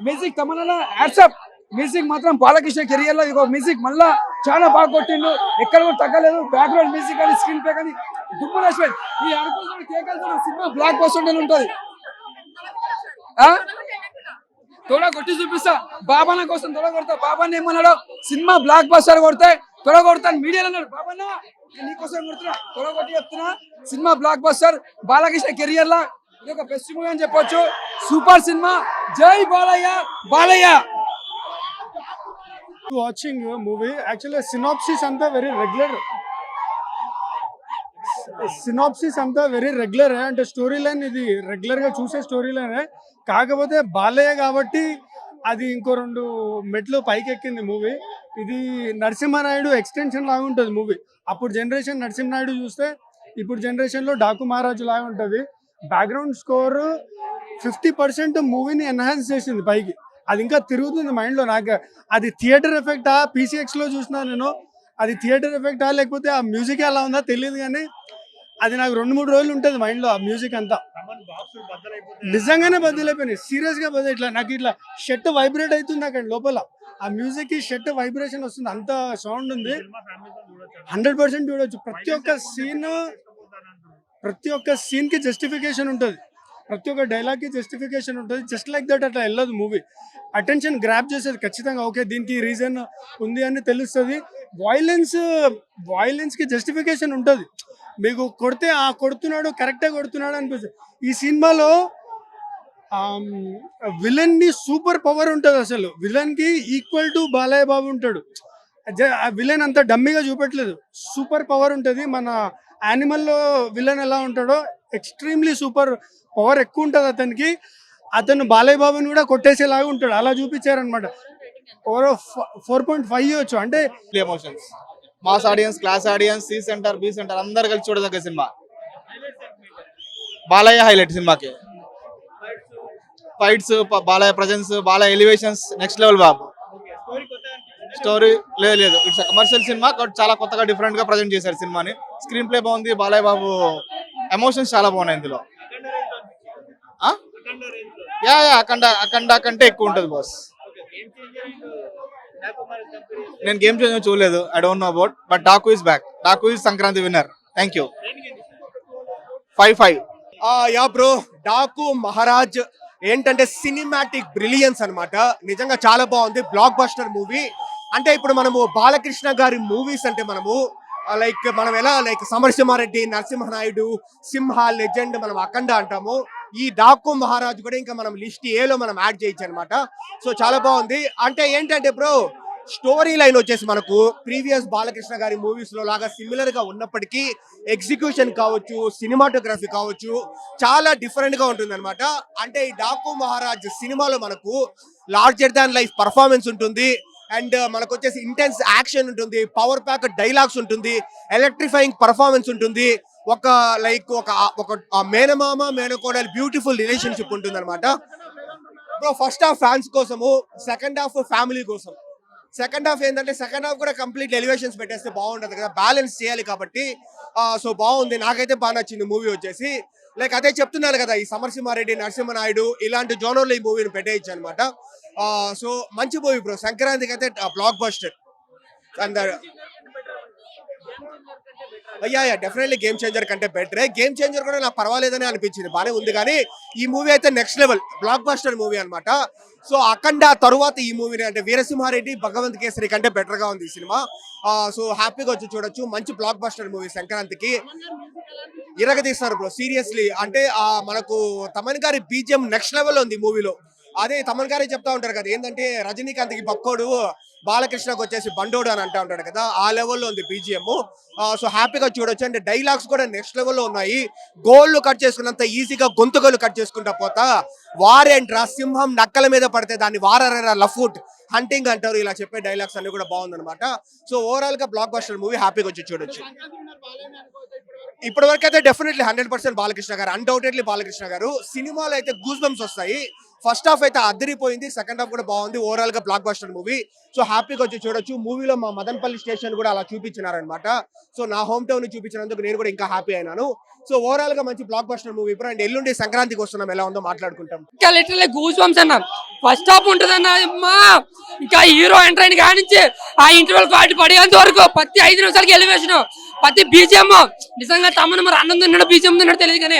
Music Tamannaah యాడ్సప్. Music మాత్రం Balakrishna career లో ఇగో music మళ్ళా చాలా బాగా కొట్టిండు, ఎక్కడ కూడా తగ్గలేదు. బ్యాక్గ్రౌండ్ మ్యూజిక్ కానీ స్క్రీన్ ప్లే కానీ దుమ్ము. ఈ అనుకుంటున్న కేకలతో సినిమా బ్లాక్ బస్టర్ ఉంటది. తొడ కొట్టి చూపిస్తా, బాబాన్న కోసం తొడ కొడతా. బాబాన్న ఏమన్నాడు, సినిమా బ్లాక్ బస్టర్ కొడితే తొడ కొడతాను మీడియాలో అన్నాడు. బాబాన్న నీకోసం కొడుతున్నా, తొడ కొట్టి చెప్తున్నా, cinema blockbuster. Balakrishna career లా ఇది ఒక బెస్ట్ మూవీ అని చెప్పొచ్చు. Super cinema. జై Balayya Balayya. Watching a movie, actually synopsis anta very regular. Synopsis anta very regular అంటే స్టోరీ లైన్ ఇది రెగ్యులర్ గా చూసే స్టోరీ లైన్. కాకపోతే బాలయ్య కాబట్టి అది ఇంకో 2 మెట్లు పైకి ఎక్కింది మూవీ. ఇది నరసింహనాయుడు ఎక్స్టెన్షన్ లాగా ఉంటుంది మూవీ. అప్పుడు జనరేషన్ నరసింహనాయుడు చూస్తే ఇప్పుడు జనరేషన్ లో డాకు మహారాజు లాగా ఉంటుంది. బ్యాక్గ్రౌండ్ స్కోర్ 50% మూవీని ఎన్హాన్స్ చేసింది పైకి. అది ఇంకా తిరుగుతుంది మైండ్లో. నాకు అది థియేటర్ ఎఫెక్టా పీసీఎక్స్లో చూసినా నేను, అది థియేటర్ ఎఫెక్టా లేకపోతే ఆ మ్యూజిక్ ఎలా ఉందో తెలియదు, కానీ అది నాకు 2-3 రోజులు ఉంటుంది మైండ్లో ఆ మ్యూజిక్ అంతా. నిజంగానే బద్దలైపోయినాయి, సీరియస్గా ఇట్లా నాకు ఇట్లా షర్ట్ వైబ్రేట్ అవుతుంది అక్కడ లోపల. ఆ మ్యూజిక్కి షర్ట్ వైబ్రేషన్ వస్తుంది, అంత సౌండ్ ఉంది. 100% చూడొచ్చు. ప్రతి ఒక్క సీన్కి జస్టిఫికేషన్ ఉంటుంది, ప్రతి ఒక్క డైలాగ్కి జస్టిఫికేషన్ ఉంటుంది. జస్ట్ లైక్ దట్ అట్లా వెళ్ళదు మూవీ. అటెన్షన్ గ్రాప్ చేసేది ఖచ్చితంగా. ఓకే, దీనికి రీజన్ ఉంది అని తెలుస్తుంది. వాయిలెన్స్కి జస్టిఫికేషన్ ఉంటుంది. మీకు కొడితే కొడుతున్నాడు, కరెక్టే కొడుతున్నాడు అనిపిస్తుంది. ఈ సినిమాలో విలన్ని సూపర్ పవర్ ఉంటుంది. అసలు విలన్కి ఈక్వల్ టు బాలయ్య బాబు ఉంటాడు. విలన్ అంత డమ్మీగా చూపెట్టలేదు, సూపర్ పవర్ ఉంటుంది. మన యానిమల్లో విలన్ ఎలా ఉంటాడో ఎక్స్ట్రీమ్లీ సూపర్ పవర్ ఎక్కువ ఉంటుంది అతనికి. అతను బాలయ్య బాబుని కూడా కొట్టేసేలాగా ఉంటాడు, అలా చూపించారనమాట. ఓవర్ 4.5 ఇవ్వచ్చు. అంటే emotions, mass audience, class audience, C centre, B centre అందరు కలిసి చూడదగ్గ సినిమా. బాలయ్య హైలైట్ సినిమాకి. Fights, Balayya presence, Balayya elevations next level బాబు. స్టోరీ లేదు, ఇట్స్ కమర్షియల్ సినిమా, చాలా కొత్తగా డిఫరెంట్ గా ప్రజెంట్ చేశారు సినిమాని. స్క్రీన్ ప్లే బాగుంది, బాలయ్య బాబు ఎమోషన్స్ చాలా బాగున్నాయి ఇందులో. అఖండ కంటే ఎక్కువ ఉంటుంది బాస్. నేను గేమ్ చేంజర్ చూడలేదు, I don't know about, but Daaku is back. Daaku is Sankranti winner. Thank you. 5-5. Yeah bro, Daaku Maharaj ఏంటంటే సినిమాటిక్ బ్రిలియన్స్ అన్నమాట. నిజంగా చాలా బాగుంది, బ్లాక్ బస్టర్ మూవీ. అంటే ఇప్పుడు మనము బాలకృష్ణ గారి మూవీస్ అంటే మనం ఎలా సమరసింహారెడ్డి, నరసింహనాయుడు, సింహ, లెజెండ్, మనం అఖండ అంటాము. ఈ డాకు మహారాజ్ కూడా ఇంకా మనం లిస్ట్ ఏలో మనం యాడ్ చేయొచ్చు అనమాట. సో చాలా బాగుంది. అంటే ఏంటంటే బ్రో, స్టోరీ లైన్ వచ్చేసి మనకు ప్రీవియస్ బాలకృష్ణ గారి మూవీస్ లో లాగా సిమిలర్ గా ఉన్నప్పటికీ ఎగ్జిక్యూషన్ కావచ్చు, సినిమాటోగ్రఫీ కావచ్చు, చాలా డిఫరెంట్ గా ఉంటుంది అనమాట. అంటే ఈ డాకు మహారాజ్ సినిమాలో మనకు లార్జర్ దాన్ లైఫ్ పర్ఫార్మెన్స్ ఉంటుంది, అండ్ మనకు వచ్చేసి ఇంటెన్స్ యాక్షన్ ఉంటుంది, పవర్ ప్యాక్ డైలాగ్స్ ఉంటుంది, ఎలక్ట్రిఫైయింగ్ పర్ఫార్మెన్స్ ఉంటుంది, ఒక మేనమామ మేనకోడలు బ్యూటిఫుల్ రిలేషన్షిప్ ఉంటుంది అనమాట. ఫస్ట్ హాఫ్ ఫ్యాన్స్ కోసము, సెకండ్ హాఫ్ ఫ్యామిలీ కోసం. సెకండ్ హాఫ్ ఏంటంటే సెకండ్ హాఫ్ కూడా కంప్లీట్ ఎలివేషన్స్ పెట్టేస్తే బాగుంటుంది కదా, బ్యాలెన్స్ చేయాలి కాబట్టి. సో బాగుంది, నాకైతే బాగా నచ్చింది మూవీ వచ్చేసి. అదే చెప్తున్నారు కదా, ఈ సమరసింహారెడ్డి, నరసింహనాయుడు ఇలాంటి జోనర్లో ఈ మూవీని పెట్టేయచ్చు అనమాట. సో మంచి మూవీ బ్రో, సంక్రాంతికి అయితే block buster. Definitely game changer కంటే బెటరే. గేమ్ చేంజర్ కూడా నాకు పర్వాలేదని అనిపించింది, బాగానే ఉంది. కానీ ఈ మూవీ అయితే next level block buster movie అనమాట. సో అఖండ తరువాత ఈ మూవీని అంటే వీరసింహారెడ్డి, భగవంత్ కేసరి కంటే బెటర్ గా ఉంది ఈ సినిమా. సో హ్యాపీగా వచ్చి చూడొచ్చు, మంచి బ్లాక్ బస్టర్ మూవీ. సంక్రాంతికి ఇరగదీస్తారు బ్రో, సీరియస్లీ. అంటే మనకు తమన్ గారి బీజిఎం నెక్స్ట్ లెవెల్ ఉంది మూవీలో. అదే తమన్ గారే చెప్తా ఉంటారు కదా, ఏంటంటే రజనీకాంత్కి బక్కోడు, బాలకృష్ణకు వచ్చేసి బండోడు అని అంటా ఉంటాడు కదా, ఆ లెవెల్లో ఉంది బీజిఎం. సో హ్యాపీగా చూడొచ్చు. అంటే డైలాగ్స్ కూడా నెక్స్ట్ లెవెల్లో ఉన్నాయి. గోళ్ళు కట్ చేసుకున్నంత ఈజీగా గొంతుగోలు కట్ చేసుకుంటా పోతా, వారేంట్రా సింహం నక్కల మీద పడితే దాన్ని వారరా లఫుట్ హంటింగ్ అంటారు, ఇలా చెప్పే డైలాగ్స్ అన్ని కూడా బాగుందన్నమాట. సో ఓవరాల్ గా బ్లాక్ బస్టర్ మూవీ, హ్యాపీగా వచ్చి చూడొచ్చు. ఇప్పటి వరకు అయితే డెఫినెట్లీ 100% బాలకృష్ణ గారు, అన్డౌటెడ్లీ బాలకృష్ణ గారు. సినిమాలో అయితే గూస్ బంప్స్ వస్తాయి. ఫస్ట్ హాఫ్ అయితే అదిరిపోయింది, సెకండ్ హాఫ్ కూడా బాగుంది. ఓవరాల్ గా బ్లాక్ బస్టర్ మూవీ. సో హ్యాపీగా వచ్చి చూడొచ్చు. మూవీలో మా మదన్పల్లి స్టేషన్ కూడా అలా చూపించినారనమాట. సో నా హోమ్ టౌన్ ని చూపించినందుకు నేను కూడా ఇంకా హ్యాపీ అయినాను. సో ఓవరాల్ గా మంచి బ్లాక్ బస్టర్ మూవీ. ఇప్పుడు అండ్ ఎల్లుండి సంక్రాంతికి వస్తున్నాం, ఎలా ఉందో మాట్లాడుకుంటాం. ఇంకా లిటరల్లీ గూస్ బంప్స్ అన్న. ఫస్ట్ హాఫ్ ఉంటదన్న అమ్మా, ఇంకా హీరో ఎంటర్ అయిన కానించి ఆ ఇంటర్వెల్ కార్డు పడేంత వరకు ప్రతి 5 నిమిషాలకి ఎలివేషన్, ప్రతి బీజిఎం నిజంగా తమను మరి అన్నం తిన్నాడు బీజిఎం తిన్నాడు తెలియదు కానీ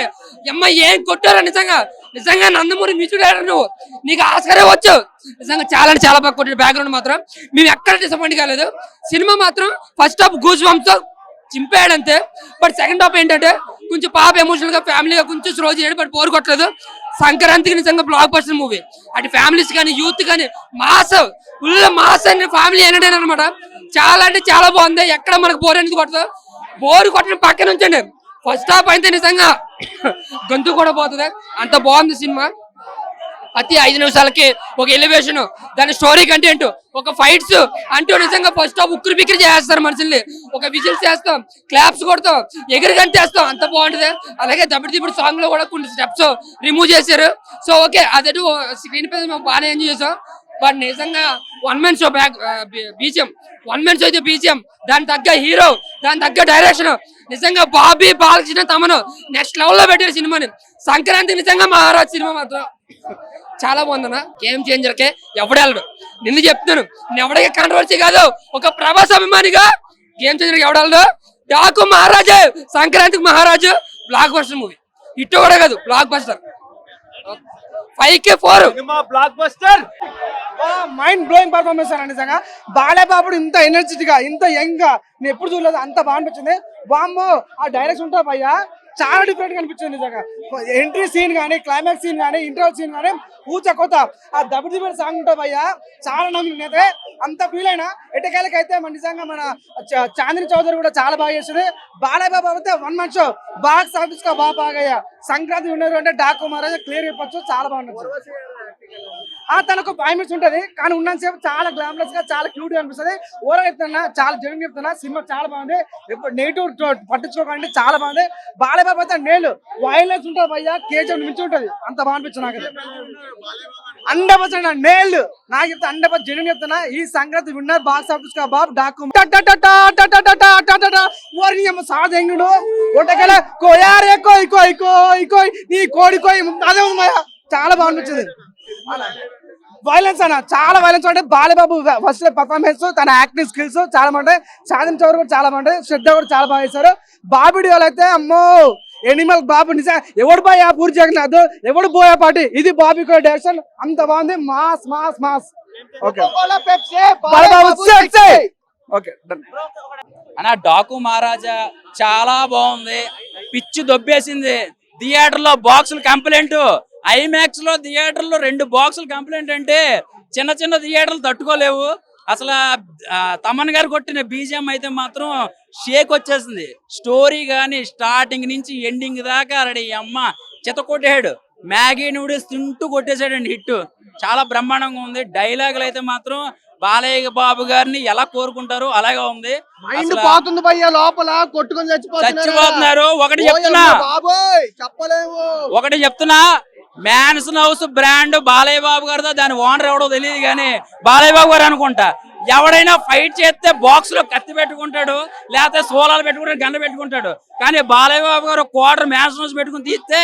అమ్మ ఏం కొట్టారా నిజంగా. నిజంగా నందమూరి మ్యూజిక్ డైరెక్టర్ నువ్వు, నీకు ఆస్కారే వచ్చు. నిజంగా చాలా అంటే చాలా బాగా కొట్టాడు. బ్యాక్గ్రౌండ్ మాత్రం మేము ఎక్కడ డిసప్పాయింట్ కాలేదు. సినిమా మాత్రం ఫస్ట్ హాఫ్ గూస్ బంప్స్ తో చింపాడు అంతే. బట్ సెకండ్ హాఫ్ ఏంటంటే కొంచెం పాప ఎమోషనల్ గా ఫ్యామిలీగా కొంచెం స్లో చేయడం, బట్ బోర్ కొట్టలేదు. సంక్రాంతికి నిజంగా బ్లాక్ బస్టర్ మూవీ. అటు ఫ్యామిలీస్ కానీ యూత్ కానీ మాస్, ఫుల్ మాస్ అని ఫ్యామిలీ ఎంటర్టైన్ అనమాట. చాలా అంటే చాలా బాగుంది. ఎక్కడ మనకు బోర్ అనేది కొట్టదు. బోర్ కొట్టిన పక్కన ఉంచండి. ఫస్ట్ హాఫ్ అయితే నిజంగా గొంతు కూడా పోతుంది, అంత బాగుంది సినిమా. ప్రతి 5 నిమిషాలకి ఒక ఎలివేషన్, దాని స్టోరీ కంటెంట్, ఒక ఫైట్స్ అంటూ నిజంగా ఫస్ట్ హాఫ్ ఉక్కిరి బిక్కిరి చేస్తారు మనుషుల్ని. ఒక విజిల్స్ చేస్తాం, క్లాప్స్ కొడతాం, ఎగిరి గంటేస్తాం, అంత బాగుంటది. అలాగే దబ్బిడి సాంగ్ లో కూడా కొన్ని స్టెప్స్ రిమూవ్ చేశారు. సో ఓకే, అదే స్క్రీన్ పై మేము బాగానే ఎంజాయ్ చేసాం. బట్ నిజంగా 1 man show BGM, 1 man show అయితే బీజిఎం, దాని తగ్గ హీరో, దాని తగ్గ డైరెక్షన్, నిజంగా బాబీ బాలకృష్ణ తమను నెక్స్ట్ లెవెల్ లో పెట్టారు సినిమాని. సంక్రాంతి నిజంగా మహారాజ్ సినిమా మాత్రం చాలా బాగుందన్న. గేమ్ చేంజర్ కే ఎవడెళ్ళడు, నిన్ను చెప్తున్నాను. నేను ఎవడికి కాంట్రవర్సీ కాదు, ఒక ప్రభాస్ అభిమానిగా గేమ్ చేంజర్ ఎవడెళ్ళడు. డాకు మహారాజే, సంక్రాంతికి మహారాజు, బ్లాక్ బస్టర్ మూవీ. ఇట్టు కూడా కాదు, బ్లాక్ బస్టర్. 5కి 4 block buster. Mind blowing performance అన్న. నిజంగా బాలయ్యబాబు ఇంత ఎనర్జెటిక్ గా, ఇంత యంగ్ గా నేను ఎప్పుడు చూడలేదు. అంత బాగా అనిపించింది. వామ్మో, ఆ డైరెక్షన్ ఉంటా భయ్యా చాలా డిఫరెంట్ గా అనిపించింది నిజంగా. ఎంట్రీ సీన్ కానీ, క్లైమాక్స్ సీన్ కానీ, ఇంటర్వల్ సీన్ కానీ ఊచ కొత్త. ఆ దబ్బిడి సాంగ్ ఉంటా భయ్యా చాలా నమ్మినైతే అంత ఫీల్ అయినా. ఎటకాలకైతే మన నిజంగా మన చాందిని చౌదరి కూడా చాలా బాగా చేసింది. బాలయ్యబాబు అయితే 1 man షో బాక్స్ ఆఫీస్ కా బాగా. సంక్రాంతి విన్నారు అంటే డాకు మహారాజా క్లియర్ చెప్పొచ్చు, చాలా బాగుంటుంది. తనకు 5 minutes ఉంటది, కానీ ఉన్నంతసేపు చాలా గ్లామరస్ గా, చాలా క్యూట్ గా అనిపిస్తుంది. ఓవరాల్ చెప్తున్నా, చాలా జనం చెప్తున్నా, సినిమా చాలా బాగుంది. ఇప్పుడు నెగిటివ్ పట్టించుకోకండి, చాలా బాగుంది. బాలయ్యబాబు అయితే నేలు వైలెన్స్ ఉంటుంది భయ్యా, కేజీఎఫ్ మించి ఉంటది, అంత బాగా అనిపించింది నాకు. 100% నేలు నాకు చెప్తా, 100% జనం చెప్తున్నా. ఈ సంక్రాంతి విన్నర్ బాక్స్ ఆఫీస్ కా బాబు డాకు సాధంగుడు ఒంటకెల కోయారే కోయ్ కోయ్ కోయ్ కోయ్ నీ కోడి కోయ్, అదే ఉంది భయ్యా, చాలా బాగా అనిపించింది. వైలెన్స్ అన్న, చాలా వైలెన్స్ ఉంటాయి. బాలయ్యబాబు ఫస్ట్ పర్ఫార్మెన్స్, తన యాక్టింగ్ స్కిల్స్ చాలా బాగుంటాయి. సాధన చౌదరి కూడా చాలా బాగుంటాయి. శ్రద్ధ కూడా చాలా బాగా చేశారు. బాబుడి వాళ్ళు అయితే అమ్మో ఎనిమల్ బాబు. నిజంగా ఎవడు బాయ్ ఆ పూరి జగన్నాథ్, ఎవడు బోయా పాటి, ఇది బాబీ కూడా డైరెక్షన్ అంత బాగుంది. Mass mass mass. Okay okay done అన్న. డాకు మహారాజా చాలా బాగుంది, పిచ్చి దొబ్బేసింది. థియేటర్ లో బాక్సులు కంప్లైంట్, ఐమాక్స్ లో థియేటర్ లో 2 బాక్సులు కంప్లైంట్ అంటే చిన్న చిన్న థియేటర్లు తట్టుకోలేవు. అసలు తమన్ గారు కొట్టిన బీజిఎం అయితే మాత్రం షేక్ వచ్చేసింది. స్టోరీ కానీ స్టార్టింగ్ నుంచి ఎండింగ్ దాకా రెడీ అమ్మ చెత్త కొట్టేశాడు. మ్యాగీ నూడిల్స్ తింటూ కొట్టేశాడండి హిట్. చాలా బ్రహ్మాండంగా ఉంది. డైలాగులు అయితే మాత్రం బాలయ్య బాబు గారిని ఎలా కోరుకుంటారో అలాగే ఉంది. లోపల కొట్టుకొని చచ్చిపోతున్నారు. ఒకటి చెప్తున్నా, man's house brand Balayya Babu గారితో, దాని ఓనర్ ఎవడో తెలియదు కానీ బాలయ్య బాబు గారు అనుకుంటా. ఎవడైనా ఫైట్ చేస్తే బాక్స్ లో కత్తి పెట్టుకుంటాడు, లేకపోతే సోలాలు పెట్టుకుంటాడు, గంట పెట్టుకుంటాడు. కానీ బాలయ్య బాబు గారు క్వార్టర్ మ్యాన్స్ హౌస్ పెట్టుకుని తీస్తే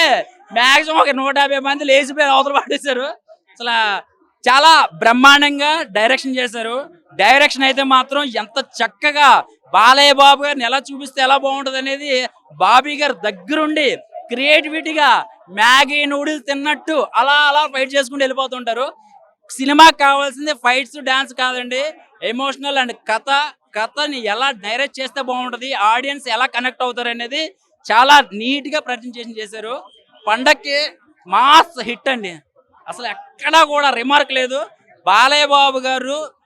మాక్సిమం ఒక 150 మంది లేచిపోయి అవతల పడేశారు. అసలు చాలా బ్రహ్మాండంగా డైరెక్షన్ చేశారు. డైరెక్షన్ అయితే మాత్రం ఎంత చక్కగా బాలయ్య బాబు గారిని ఎలా చూపిస్తే ఎలా బాగుంటది అనేది బాబీ గారు దగ్గరుండి క్రియేటివిటీగా మ్యాగీ నూడిల్స్ తిన్నట్టు అలా అలా ఫైట్ చేసుకుంటూ వెళ్ళిపోతుంటారు. సినిమాకి కావాల్సింది ఫైట్స్, డాన్స్ కాదండి, ఎమోషనల్ అండ్ కథని ఎలా డైరెక్ట్ చేస్తే బాగుంటది, ఆడియన్స్ ఎలా కనెక్ట్ అవుతారు అనేది చాలా నీట్ గా ప్రజెంటేషన్ చేశారు. పండక్కి మాస్ హిట్ అండి, అసలు ఎక్కడా కూడా రిమార్క్ లేదు. బాలయ్య బాబు గారు